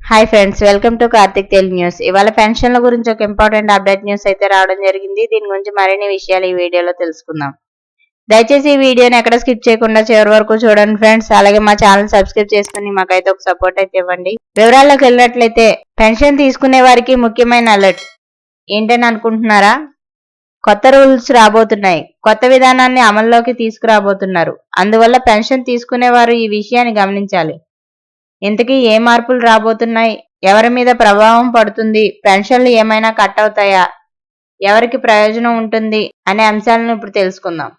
Hi friends, welcome to Karthik Telugu news. ఇవాళ పెన్షన్ల గురించి ఒక ఇంపార్టెంట్ అప్డేట్ న్యూస్ అయితే రావడం జరిగింది. దీని గురించి మరిన్ని విషయాలు ఈ వీడియోలో తెలుసుకుందాం. దయచేసి ఈ వీడియోని ఎక్కడ స్కిప్ చేయకుండా చివరి వరకు చూడండి ఫ్రెండ్స్. అలాగే మా ఛానల్ సబ్స్క్రైబ్ చేసుకుని మాకైతే ఒక సపోర్ట్ అయితే ఇవ్వండి. వివరాల్లోకి వెళ్ళినట్లయితే పెన్షన్ తీసుకునే వారికి ముఖ్యమైన అలర్ట్ ఏంటని అనుకుంటున్నారా? కొత్త రూల్స్ రాబోతున్నాయి. కొత్త విధానాన్ని అమల్లోకి తీసుకురాబోతున్నారు. అందువల్ల పెన్షన్ తీసుకునేవారు ఈ విషయాన్ని గమనించాలి. ఇంతకీ ఏ మార్పులు రాబోతున్నాయి? ఎవరి మీద ప్రభావం పడుతుంది? పెన్షన్లు ఏమైనా కట్ అవుతాయా? ఎవరికి ప్రయోజనం ఉంటుంది అనే అంశాలను ఇప్పుడు తెలుసుకుందాం.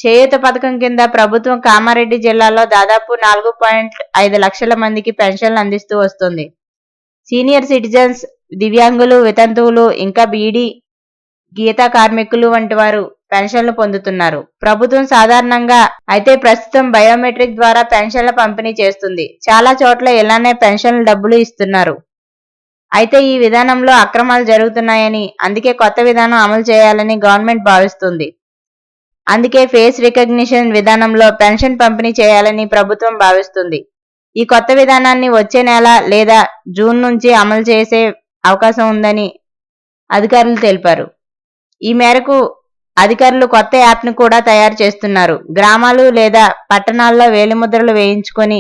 చేయూత పథకం కింద ప్రభుత్వం కామారెడ్డి జిల్లాలో దాదాపు 4.5 లక్షల మందికి పెన్షన్లు అందిస్తూ వస్తుంది. సీనియర్ సిటిజన్స్, దివ్యాంగులు, వితంతువులు, ఇంకా బీడీ, గీత కార్మికులు వంటి వారు పెన్షన్లు పొందుతున్నారు. ప్రభుత్వం సాధారణంగా అయితే ప్రస్తుతం బయోమెట్రిక్ ద్వారా పెన్షన్ల పంపిణీ చేస్తుంది. చాలా చోట్ల ఇలానే పెన్షన్ల డబ్బులు ఇస్తున్నారు. అయితే ఈ విధానంలో అక్రమాలు జరుగుతున్నాయని, అందుకే కొత్త విధానం అమలు చేయాలని గవర్నమెంట్ భావిస్తుంది. అందుకే ఫేస్ రికగ్నిషన్ విధానంలో పెన్షన్ పంపిణీ చేయాలని ప్రభుత్వం భావిస్తుంది. ఈ కొత్త విధానాన్ని వచ్చే నెల లేదా జూన్ నుంచి అమలు చేసే అవకాశం ఉందని అధికారులు తెలిపారు. ఈ మేరకు అధికారులు కొత్త యాప్ను కూడా తయారు చేస్తున్నారు. గ్రామాలు లేదా పట్టణాల్లో వేలిముద్రలు వేయించుకొని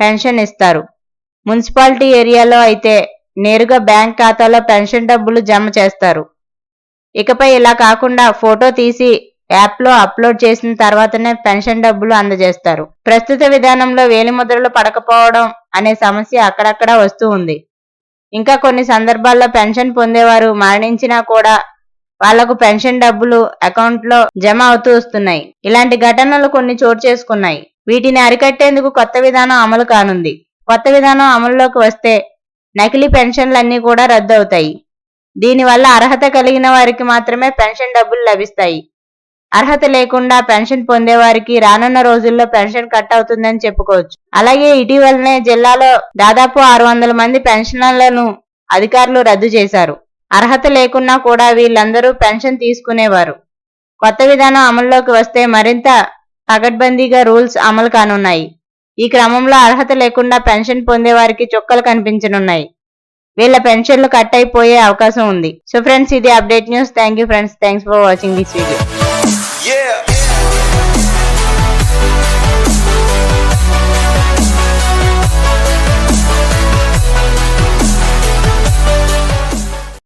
పెన్షన్ ఇస్తారు. మున్సిపాలిటీ ఏరియాలో అయితే నేరుగా బ్యాంక్ ఖాతాలో పెన్షన్ డబ్బులు జమ చేస్తారు. ఇకపై ఇలా కాకుండా ఫోటో తీసి యాప్లో అప్లోడ్ చేసిన తర్వాతనే పెన్షన్ డబ్బులు అందజేస్తారు. ప్రస్తుత విధానంలో వేలిముద్రలు పడకపోవడం అనే సమస్య అక్కడక్కడా వస్తూ ఉంది. ఇంకా కొన్ని సందర్భాల్లో పెన్షన్ పొందేవారు మరణించినా కూడా వాళ్లకు పెన్షన్ డబ్బులు అకౌంట్లో జమ అవుతూ వస్తున్నాయి. ఇలాంటి ఘటనలు కొన్ని చోటు చేసుకున్నాయి. వీటిని అరికట్టేందుకు కొత్త విధానం అమలు కానుంది. కొత్త విధానం అమలులోకి వస్తే నకిలీ పెన్షన్లన్నీ కూడా రద్దు అవుతాయి. దీనివల్ల అర్హత కలిగిన వారికి మాత్రమే పెన్షన్ డబ్బులు లభిస్తాయి. అర్హత లేకుండా పెన్షన్ పొందేవారికి రానున్న రోజుల్లో పెన్షన్ కట్ అవుతుందని చెప్పుకోవచ్చు. అలాగే ఇటీవలనే జిల్లాలో దాదాపు 600 మంది పెన్షనర్లను అధికారులు రద్దు చేశారు. అర్హత లేకున్నా కూడా వీళ్ళందరూ పెన్షన్ తీసుకునేవారు. కొత్త విధానం అమల్లోకి వస్తే మరింత పకడ్బందీగా రూల్స్ అమలు కానున్నాయి. ఈ క్రమంలో అర్హత లేకుండా పెన్షన్ పొందేవారికి చుక్కలు కనిపించనున్నాయి. వీళ్ళ పెన్షన్లు కట్ అయిపోయే అవకాశం ఉంది. సో ఫ్రెండ్స్, ఇది update news. Thank you friends. Thanks for watching this video.